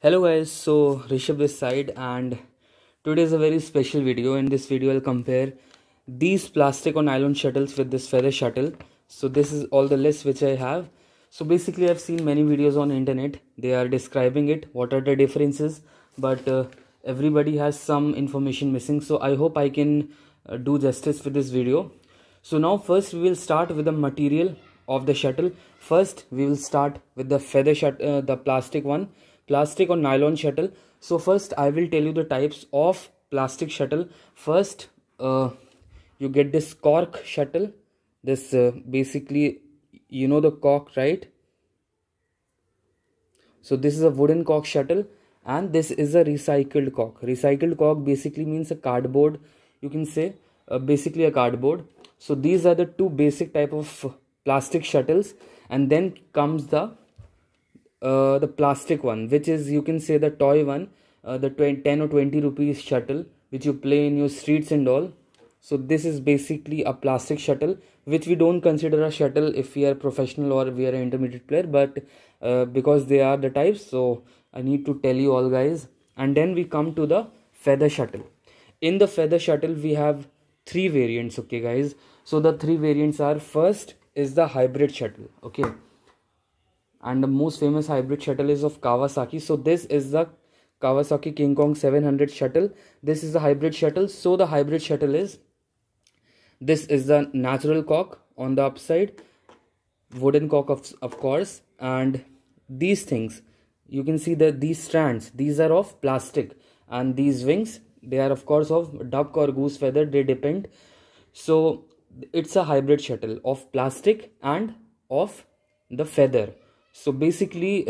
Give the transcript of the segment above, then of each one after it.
Hello guys, so Rishabh this side, and today is a very special video. In this video I'll compare these plastic or nylon shuttles with this feather shuttle. So this is all the list which I have. So basically I've seen many videos on internet. They are describing it, what are the differences, but everybody has some information missing. So I hope I can do justice with this video. So now first we will start with the material of the shuttle. First we will start with the feather shuttle, the plastic one. Plastic or nylon shuttle. So first I will tell you the types of plastic shuttle. First you get this cork shuttle. This basically, you know the cork, right? So this is a wooden cork shuttle, and this is a recycled cork. Recycled cork basically means a cardboard, you can say, basically a cardboard. So these are the two basic type of plastic shuttles, and then comes the plastic one, which is, you can say, the toy one, the 10 or 20 rupees shuttle which you play in your streets and all. So this is basically a plastic shuttle, which we don't consider a shuttle if we are professional or we are an intermediate player, but because they are the types, so I need to tell you all guys. And then we come to the feather shuttle. In the feather shuttle we have three variants, okay guys. So the three variants are, first is the hybrid shuttle, okay, and the most famous hybrid shuttle is of Kawasaki. So this is the Kawasaki King Kong 700 shuttle. This is the hybrid shuttle. So the hybrid shuttle is, this is the natural cork on the upside, wooden cork of course, and these things, you can see that these strands, these are of plastic, and these wings, they are of course of duck or goose feather, they depend. So it's a hybrid shuttle of plastic and of the feather. So basically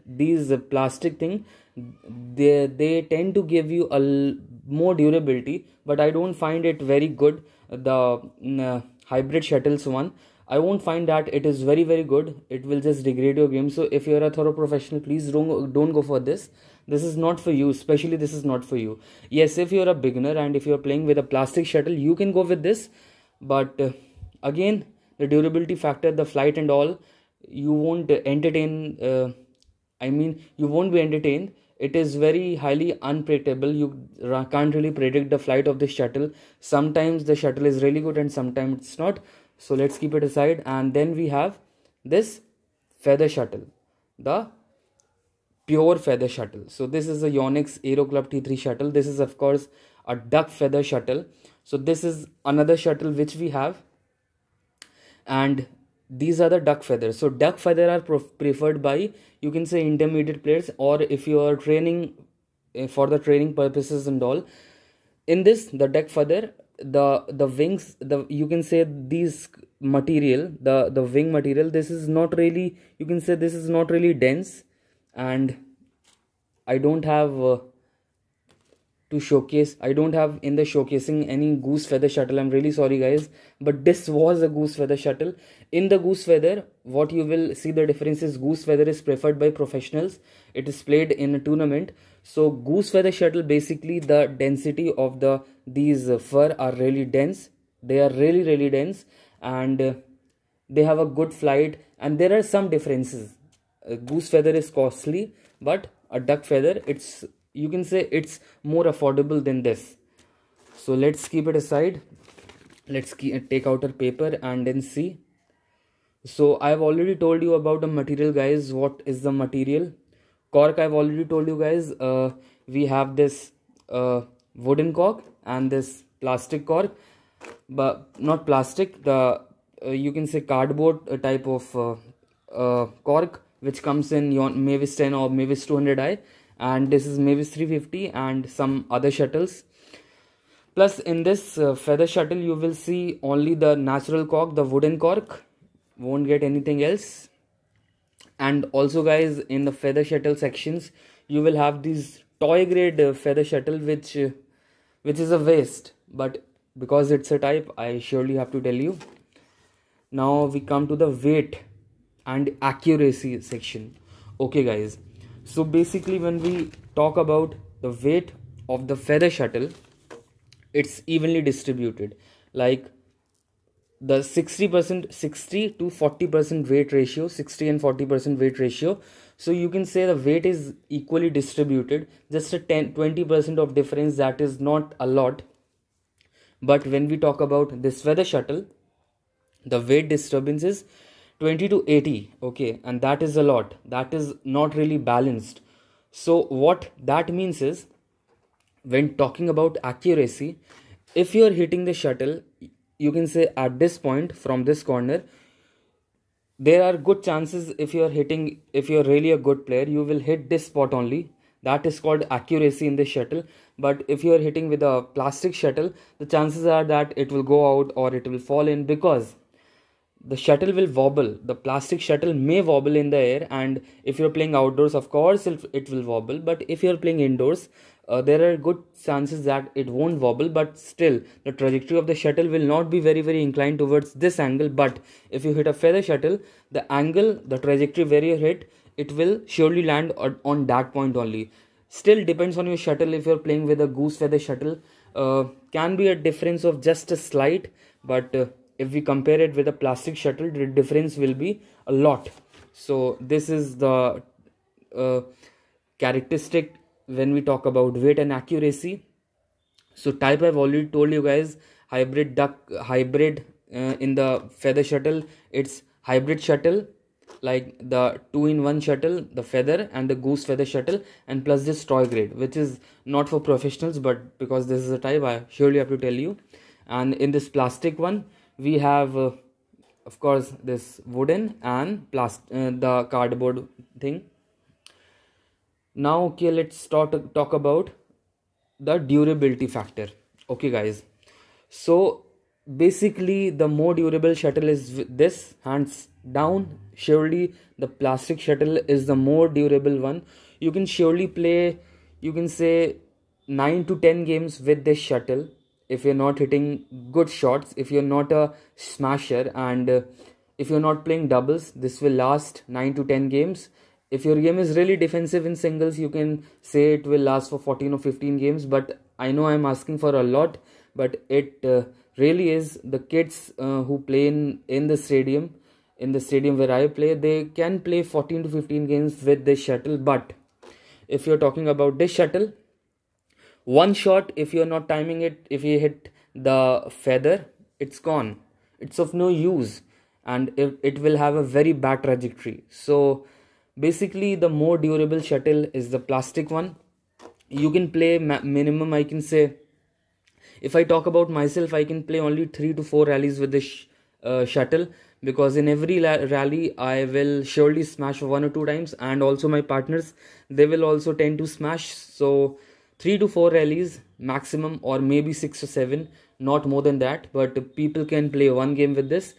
these plastic thing, they tend to give you a more durability, but I don't find it very good. The hybrid shuttles one, I won't find that it is very good. It will just degrade your game. So if you're a thorough professional, please don't go for this. This is not for you, especially this is not for you. Yes, if you're a beginner and if you're playing with a plastic shuttle, you can go with this, but again, the durability factor, the flight and all, you won't entertain, you won't be entertained. It is very highly unpredictable. You can't really predict the flight of the shuttle. Sometimes the shuttle is really good and sometimes it's not. So let's keep it aside. And then we have this feather shuttle, the pure feather shuttle. So this is a Yonex Aero Club T3 shuttle. This is of course a duck feather shuttle. So this is another shuttle which we have, and these are the duck feathers. So duck feather are preferred by, you can say, intermediate players, or if you are training for the training purposes and all. In this, the duck feather, the wings, you can say these material, the wing material, this is not really, you can say, this is not really dense, and I don't have to showcase, I don't have in the showcasing any goose feather shuttle. I'm really sorry guys, but this was a goose feather shuttle. In the goose feather, what you will see the difference is, goose feather is preferred by professionals. It is played in a tournament. So goose feather shuttle, basically the density of these fur are really dense. They are really dense, and they have a good flight, and there are some differences. Goose feather is costly, but a duck feather, it's, you can say, it's more affordable than this. So let's keep it aside. Let's take out our paper and then see. So I've already told you about the material guys. What is the material? Cork, I've already told you guys. We have this wooden cork and this plastic cork, but not plastic, the you can say cardboard type of cork, which comes in Mavis 10 or Mavis 200i, and this is Mavis 350 and some other shuttles. Plus in this feather shuttle you will see only the natural cork, the wooden cork, won't get anything else. And also guys, in the feather shuttle sections you will have these toy grade feather shuttle, which is a waste, but because it's a type, I surely have to tell you. Now we come to the weight and accuracy section. Okay guys, so basically when we talk about the weight of the feather shuttle, it's evenly distributed, like the 60% 60 to 40% weight ratio, 60 and 40% weight ratio. So you can say the weight is equally distributed, just a 10-20% of difference. That is not a lot. But when we talk about this feather shuttle, the weight disturbance is 20 to 80, okay, and that is a lot. That is not really balanced. So what that means is, when talking about accuracy, if you are hitting the shuttle, you can say at this point from this corner, there are good chances, if you are really a good player, you will hit this spot only. That is called accuracy in the shuttle. But if you are hitting with a plastic shuttle, the chances are that it will go out or it will fall in, because the shuttle will wobble. The plastic shuttle may wobble in the air, and if you're playing outdoors, of course it will wobble. But if you're playing indoors, there are good chances that it won't wobble, but still the trajectory of the shuttle will not be very inclined towards this angle. But if you hit a feather shuttle, the angle, the trajectory where you hit, it will surely land on that point only. Still depends on your shuttle. If you're playing with a goose feather shuttle, can be a difference of just a slight, but if we compare it with a plastic shuttle, the difference will be a lot. So this is the characteristic when we talk about weight and accuracy. So type I've already told you guys, hybrid in the feather shuttle, it's hybrid shuttle, like the 2-in-1 shuttle, the feather and the goose feather shuttle, and plus this toy grade, which is not for professionals, but because this is a type, I surely have to tell you. And in this plastic one, we have of course this wooden and the cardboard thing. Now okay, let's talk about the durability factor. Okay guys, so basically the more durable shuttle is this, hands down, surely the plastic shuttle is the more durable one. You can surely play, you can say 9 to 10 games with this shuttle if you're not hitting good shots, if you're not a smasher, and if you're not playing doubles. This will last 9 to 10 games. If your game is really defensive in singles, you can say it will last for 14 or 15 games. But I know I'm asking for a lot, but it really is. The kids who play in the stadium where I play, they can play 14 to 15 games with this shuttle. But if you're talking about this shuttle, one shot, if you're not timing it, if you hit the feather, it's gone. It's of no use, and it will have a very bad trajectory. So basically the more durable shuttle is the plastic one. You can play minimum, I can say, if I talk about myself, I can play only 3 to 4 rallies with this shuttle, because in every rally I will surely smash 1 or 2 times, and also my partners, they will also tend to smash. So 3 to 4 rallies maximum, or maybe 6 or 7, not more than that. But people can play 1 game with this.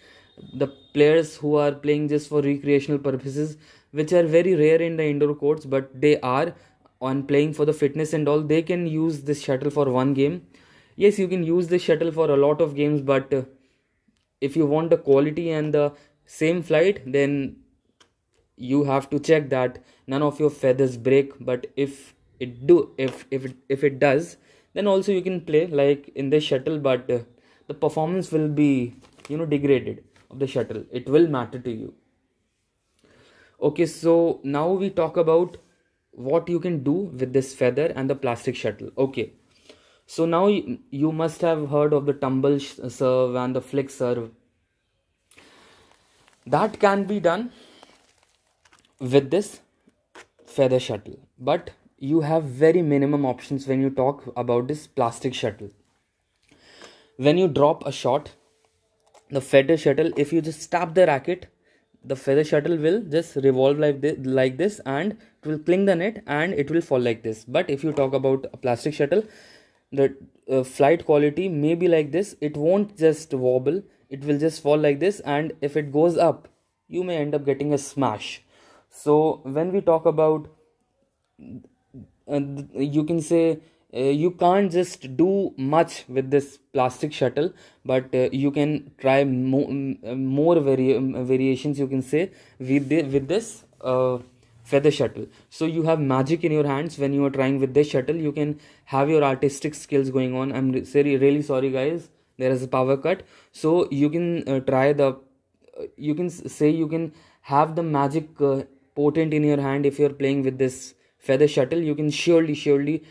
The players who are playing just for recreational purposes, which are very rare in the indoor courts, but they are on playing for the fitness and all, they can use this shuttle for 1 game. Yes, you can use this shuttle for a lot of games, but if you want the quality and the same flight, then you have to check that none of your feathers break. But if it does, then also you can play like in this shuttle, but the performance will be degraded of the shuttle. It will matter to you. Okay, so now we talk about what you can do with this feather and the plastic shuttle. Okay, so now you must have heard of the tumble serve and the flick serve. That can be done with this feather shuttle, but you have very minimum options when you talk about this plastic shuttle. When you drop a shot, the feather shuttle, if you just tap the racket, the feather shuttle will just revolve like this, and it will cling the net and it will fall like this. But if you talk about a plastic shuttle, the flight quality may be like this. It won't just wobble, it will just fall like this, and if it goes up, you may end up getting a smash. So when we talk about you can say you can't just do much with this plastic shuttle, but you can try more variations, you can say, with this feather shuttle. So you have magic in your hands when you are trying with this shuttle. You can have your artistic skills going on. I'm really sorry guys, there is a power cut. So you can try the you can say you can have the magic potent in your hand if you're playing with this feather shuttle. You can surely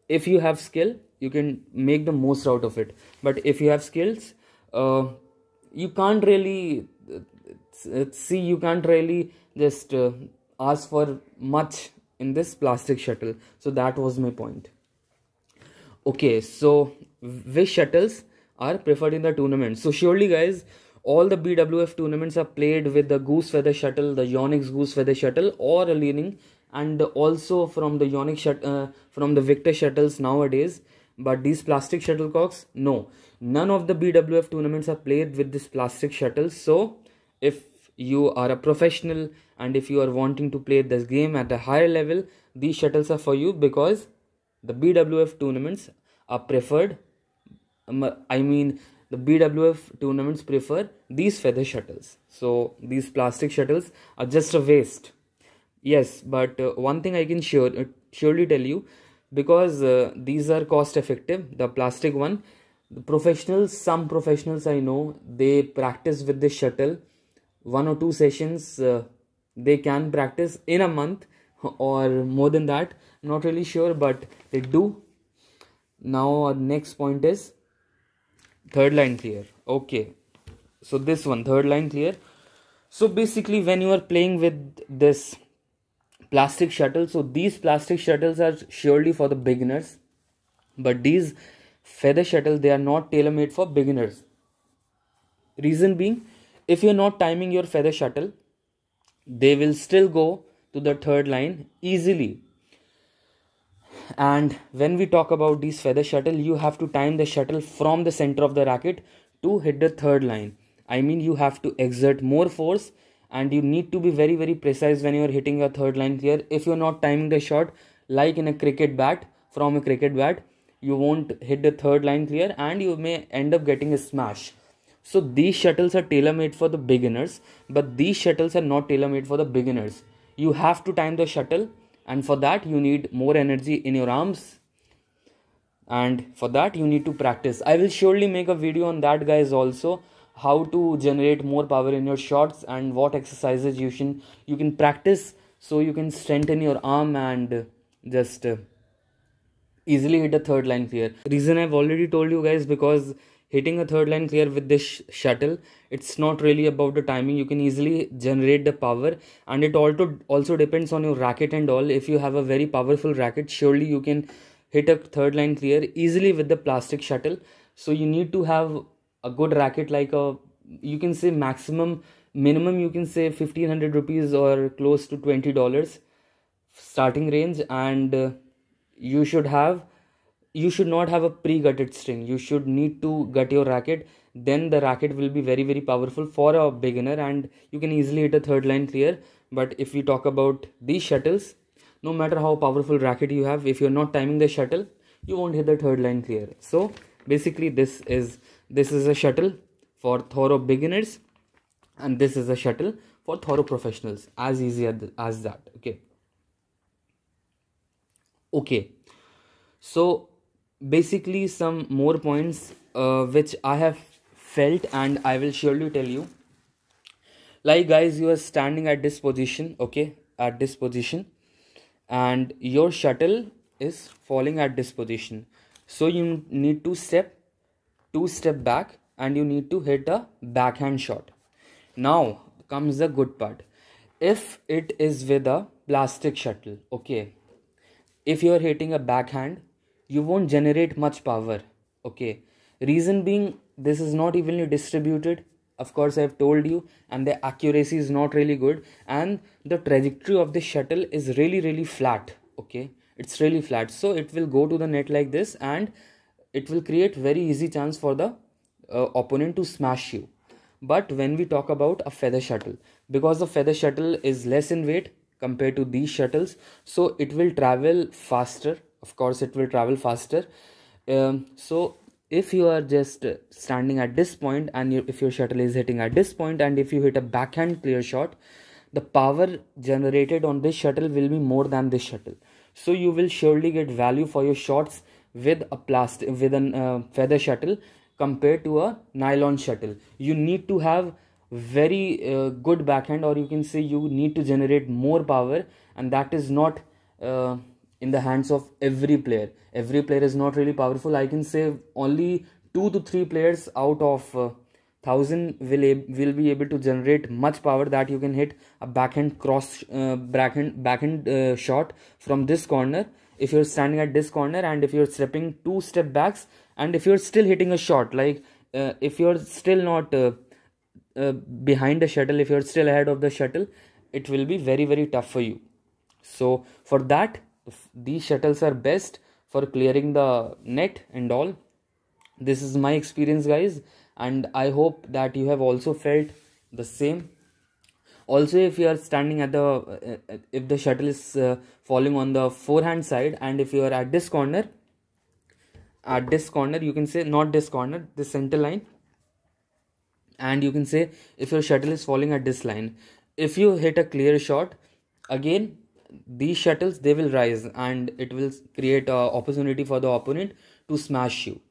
if you have skill, you can make the most out of it. But if you have skills, you can't really you can't really just ask for much in this plastic shuttle. So that was my point. Okay, so which shuttles are preferred in the tournament? So surely guys, all the BWF tournaments are played with the goose feather shuttle, the Yonex goose feather shuttle, or a leaning, and also from the Yonex from the Victor shuttles nowadays. But these plastic shuttlecocks, no, none of the BWF tournaments are played with this plastic shuttle. So if you are a professional and if you are wanting to play this game at a higher level, these shuttles are for you, because the BWF tournaments are preferred. I mean, the BWF tournaments prefer these feather shuttles. So these plastic shuttles are just a waste. Yes, but one thing I can surely tell you, because these are cost effective, the plastic one, the professionals, some professionals I know, they practice with this shuttle 1 or 2 sessions. They can practice in a month or more than that, I'm not really sure, but they do. Now our next point is third line clear. Okay, so this one, third line clear. So basically when you are playing with this plastic shuttle, so these plastic shuttles are surely for the beginners, but these feather shuttles, they are not tailor-made for beginners. Reason being, if you're not timing your feather shuttle, they will still go to the third line easily. And when we talk about these feather shuttle, you have to time the shuttle from the center of the racket to hit the third line. I mean, you have to exert more force, and you need to be very precise when you're hitting a third line clear. If you're not timing the shot like in a cricket bat, from a cricket bat, you won't hit the third line clear and you may end up getting a smash. So these shuttles are tailor-made for the beginners, but these shuttles are not tailor-made for the beginners. You have to time the shuttle, and for that you need more energy in your arms, and for that you need to practice. I will surely make a video on that, guys, also, how to generate more power in your shots and what exercises you can practice, so you can strengthen your arm and just easily hit a third line clear. Reason I've already told you, guys, because hitting a third line clear with this shuttle, it's not really about the timing. You can easily generate the power, and it also depends on your racket and all. If you have a very powerful racket, surely you can hit a third line clear easily with the plastic shuttle. So you need to have a good racket, like you can say minimum you can say 1500 rupees or close to $20 starting range, and you should not have a pre-gutted string. You should need to gut your racket, then the racket will be very powerful for a beginner, and you can easily hit a third line clear. But if we talk about these shuttles, no matter how powerful racket you have, if you're not timing the shuttle, you won't hit the third line clear. So basically this is a shuttle for thorough beginners, and this is a shuttle for thorough professionals. As easy as that. Okay, so basically some more points which I have felt, and I will surely tell you. Like, guys, you are standing at this position, at this position, and your shuttle is falling at this position. So you need to step 2 steps back, and you need to hit a backhand shot. Now comes the good part. If it is with a plastic shuttle, if you are hitting a backhand, you won't generate much power. Reason being, this is not evenly distributed. Of course, I have told you, and the accuracy is not really good, and the trajectory of the shuttle is really flat. It's really flat, so it will go to the net like this, and it will create very easy chance for the opponent to smash you. But when we talk about a feather shuttle, because the feather shuttle is less in weight compared to these shuttles, so it will travel faster. Of course, it will travel faster. So if you are just standing at this point, and if your shuttle is hitting at this point, and if you hit a backhand clear shot, the power generated on this shuttle will be more than this shuttle. So you will surely get value for your shots with a feather shuttle compared to a nylon shuttle. You need to have very good backhand, or you can say you need to generate more power, and that is not in the hands of every player. Every player is not really powerful. I can say only 2 to 3 players out of 1000 will be able to generate much power that you can hit a backhand cross backhand shot from this corner. If you're standing at this corner, and if you're stepping 2 step backs, and if you're still hitting a shot, like if you're still not behind the shuttle, if you're still ahead of the shuttle, it will be very, very tough for you. So for that, these shuttles are best for clearing the net and all. This is my experience, guys, and I hope that you have also felt the same. Also, if you are standing at the if the shuttle is falling on the forehand side, and if you are at this corner, you can say, not this corner, this center line, and you can say if your shuttle is falling at this line, if you hit a clear shot, again these shuttles, they will rise, and it will create a opportunity for the opponent to smash you.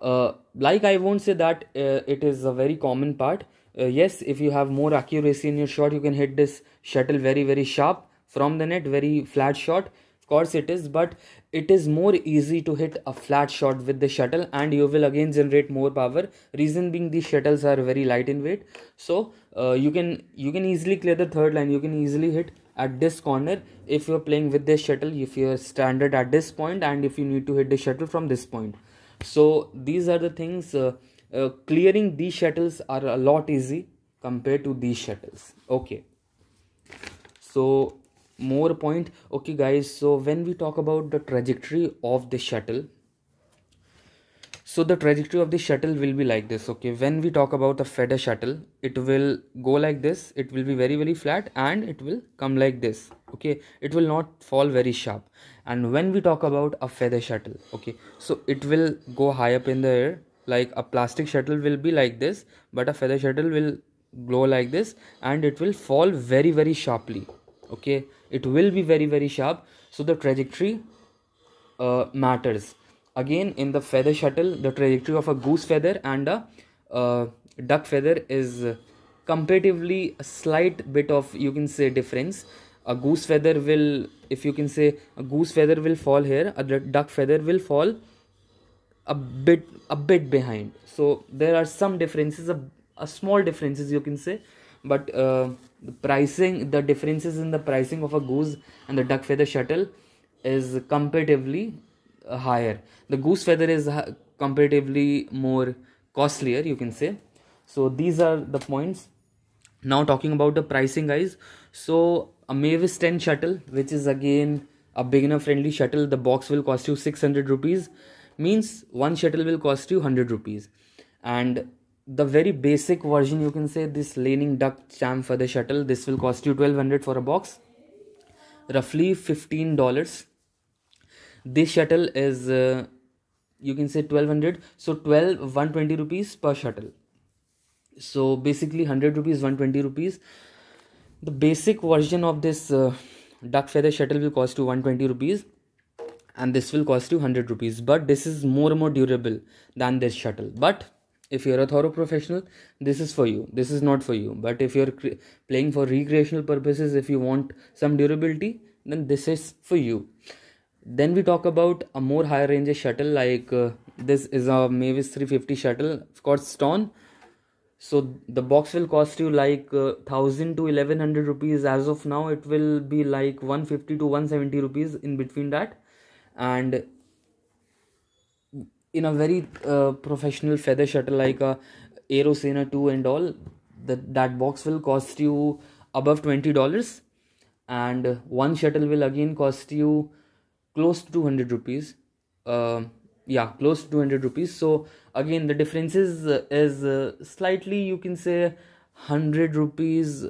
Like, I won't say that it is a very common part. Yes, if you have more accuracy in your shot, you can hit this shuttle very, very sharp from the net, very flat shot. Of course it is, but it is more easy to hit a flat shot with the shuttle, and you will again generate more power. Reason being, these shuttles are very light in weight, so you can easily clear the third line. You can easily hit at this corner if you're playing with this shuttle, if you're standard at this point, and if you need to hit the shuttle from this point. So these are the things. Clearing these shuttles are a lot easy compared to these shuttles. Okay, so more point. Okay guys, so when we talk about the trajectory of the shuttle, so the trajectory of the shuttle will be like this. Okay, when we talk about a feather shuttle, it will go like this. It will be very, very flat, and it will come like this. Okay, it will not fall very sharp. And when we talk about a feather shuttle, okay, so it will go high up in the air. Like a plastic shuttle will be like this, but a feather shuttle will glow like this, and it will fall very, very sharply. Okay, it will be very, very sharp. So the trajectory matters. Again, in the feather shuttle, the trajectory of a goose feather and a duck feather is comparatively a slight bit of, you can say, difference. A goose feather will, if you can say, a goose feather will fall here, a duck feather will fall a bit behind. So there are some differences, a small differences, you can say, but the differences in the pricing of a goose and the duck feather shuttle is comparatively higher. The goose feather is comparatively more costlier, you can say. So these are the points. Now talking about the pricing, guys, so a Mavis 10 shuttle, which is again a beginner friendly shuttle, the box will cost you 600 rupees, means one shuttle will cost you 100 rupees. And the very basic version, you can say, this laning duck champ for the shuttle, this will cost you 1200 for a box, roughly $15. This shuttle is you can say 1200, so 120 rupees per shuttle. So basically 100 rupees, 120 rupees. The basic version of this duck feather shuttle will cost you 120 rupees, and this will cost you 100 rupees, but this is more durable than this shuttle. But if you're a thorough professional, this is for you, this is not for you. But if you're playing for recreational purposes, if you want some durability, then this is for you. Then we talk about a more higher range shuttle, like this is a Mavis 350 shuttle, of course stone. So the box will cost you like 1000 to 1100 rupees. As of now, it will be like 150 to 170 rupees in between that. And in a very professional feather shuttle like a Aerosena 2 and all, that box will cost you above $20, and one shuttle will again cost you close to 200 rupees. Yeah, close to 200 rupees. So again, the differences is slightly, you can say, 100 rupees,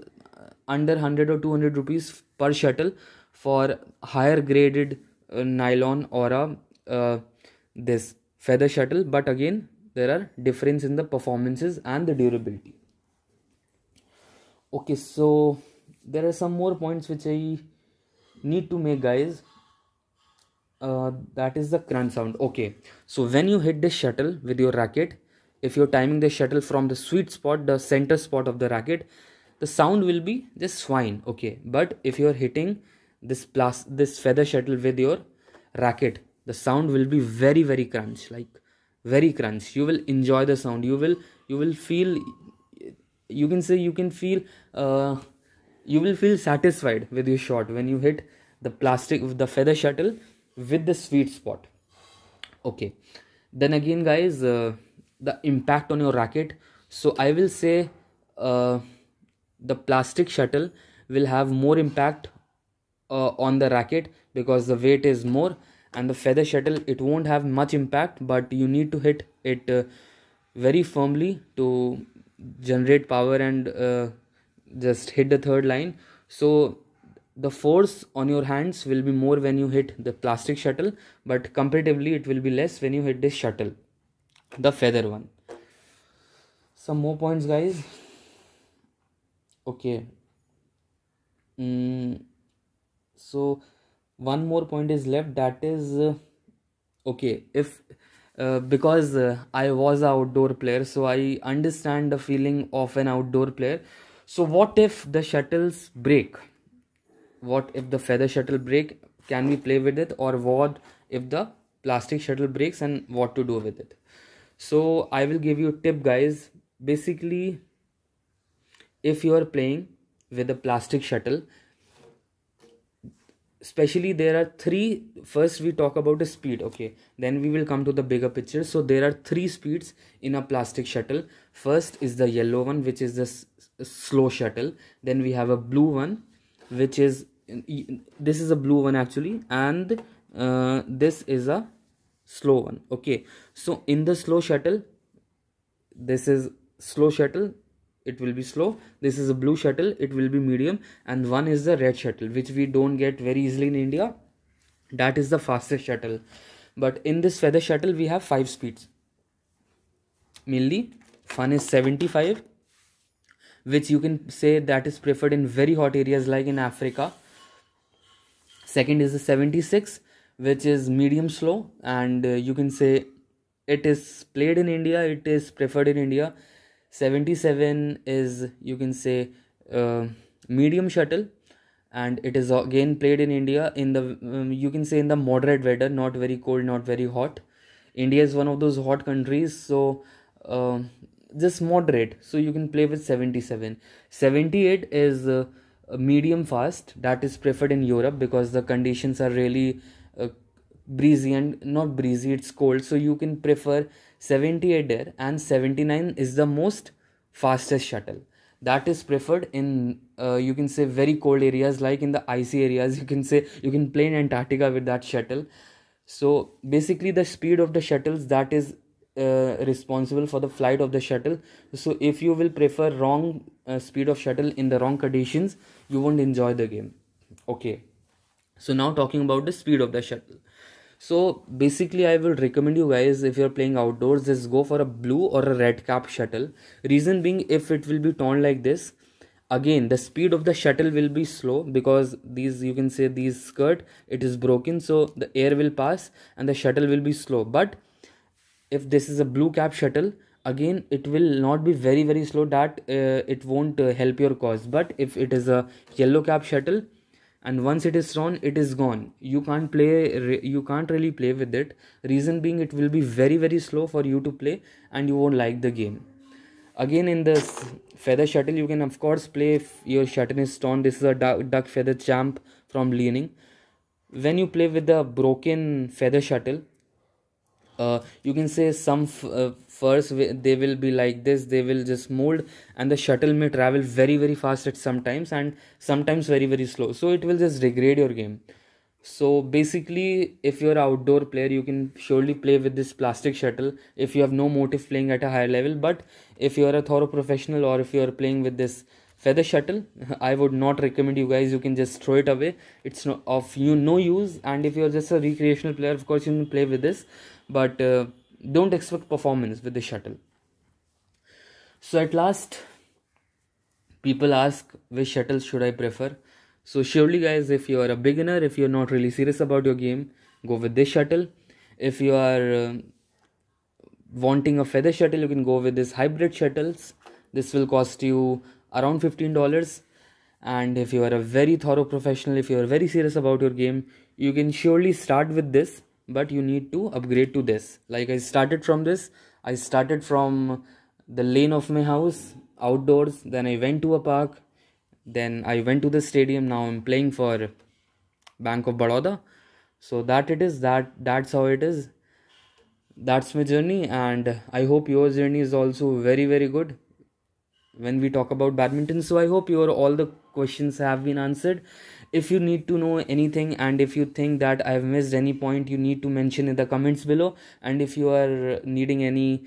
under 100 or 200 rupees per shuttle for higher graded nylon or this feather shuttle. But again, there are difference in the performances and the durability. Okay, so there are some more points which I need to make, guys. That is the crunch sound. Okay, so when you hit this shuttle with your racket, if you're timing the shuttle from the sweet spot, the center spot of the racket, the sound will be just fine, okay. But if you're hitting this feather shuttle with your racket, the sound will be very, very crunch, like very crunch. You will enjoy the sound. You will feel, you can say, you will feel satisfied with your shot when you hit the feather shuttle with the sweet spot, okay. Then again, guys, the impact on your racket. So I will say the plastic shuttle will have more impact on the racket because the weight is more, and the feather shuttle, it won't have much impact, but you need to hit it very firmly to generate power and just hit the third line. So the force on your hands will be more when you hit the plastic shuttle, but comparatively it will be less when you hit this shuttle, the feather one. Some more points, guys. Okay. So one more point is left, that is okay, if because I was an outdoor player, so I understand the feeling of an outdoor player. So what if the shuttles break? What if the feather shuttle break? Can we play with it? Or what if the plastic shuttle breaks, and what to do with it? So I will give you a tip, guys. Basically, if you are playing with a plastic shuttle, especially there are three. First we talk about the speed, okay, then we will come to the bigger picture. So there are three speeds in a plastic shuttle. First is the yellow one, which is the slow shuttle. Then we have a blue one, which is, this is a blue one actually, and this is a slow one, okay. So in the slow shuttle, this is slow shuttle, it will be slow. This is a blue shuttle, it will be medium, and one is the red shuttle, which we don't get very easily in India. That is the fastest shuttle. But in this feather shuttle we have 5 speeds mainly. One is 75, which you can say that is preferred in very hot areas like in Africa. Second is the 76, which is medium slow, and you can say it is played in India, it is preferred in India. 77 is, you can say, medium shuttle, and it is again played in India in the you can say in the moderate weather, not very cold, not very hot. India is one of those hot countries, so just moderate, so you can play with 77. 78 is medium fast, that is preferred in Europe because the conditions are really breezy, and not breezy, it's cold, so you can prefer 78 there. And 79 is the most fastest shuttle, that is preferred in you can say very cold areas like in the icy areas. You can say you can play in Antarctica with that shuttle. So basically the speed of the shuttles, that is responsible for the flight of the shuttle. So if you will prefer wrong speed of shuttle in the wrong conditions, you won't enjoy the game, okay. So now talking about the speed of the shuttle. So basically I will recommend you guys, if you're playing outdoors, just go for a blue or a red cap shuttle. Reason being, if it will be torn like this, again the speed of the shuttle will be slow because these, you can say, these skirt, it is broken, so the air will pass and the shuttle will be slow. But if this is a blue cap shuttle, again it will not be very, very slow, that it won't help your cause. But if it is a yellow cap shuttle, and once it is thrown, it is gone, you can't really play with it. Reason being, it will be very, very slow for you to play and you won't like the game. Again, in this feather shuttle, you can of course play if your shuttle is torn. This is a duck feather champ from Leaning. When you play with the broken feather shuttle, you can say some first they will be like this, they will just mold, and the shuttle may travel very, very fast at sometimes, and sometimes very, very slow, so it will just degrade your game. So basically, if you're an outdoor player, you can surely play with this plastic shuttle if you have no motive playing at a higher level. But if you're a thorough professional, or if you're playing with this feather shuttle, I would not recommend you guys. You can just throw it away, it's of no use. And if you're just a recreational player, of course you can play with this, but don't expect performance with the shuttle. So at last, people ask, which shuttle should I prefer? So surely guys, if you are a beginner, if you're not really serious about your game, go with this shuttle. If you are wanting a feather shuttle, you can go with this hybrid shuttles. This will cost you around $15. And if you are a very thorough professional, if you are very serious about your game, you can surely start with this, but you need to upgrade to this. Like I started from this. I started from the lane of my house outdoors, then I went to a park, then I went to the stadium. Now I'm playing for Bank of Baroda. So that's how it is. That's my journey, and I hope your journey is also very, very good when we talk about badminton. So I hope your all the questions have been answered. If you need to know anything, and if you think that I have missed any point, you need to mention in the comments below. And if you are needing any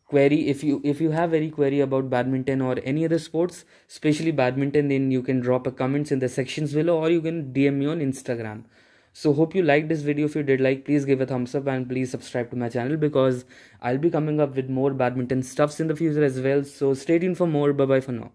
query, if you have any query about badminton or any other sports, especially badminton, then you can drop a comments in the sections below, or you can DM me on Instagram. So hope you liked this video. If you did like, please give a thumbs up and please subscribe to my channel, because I'll be coming up with more badminton stuffs in the future as well. So stay tuned for more. Bye bye for now.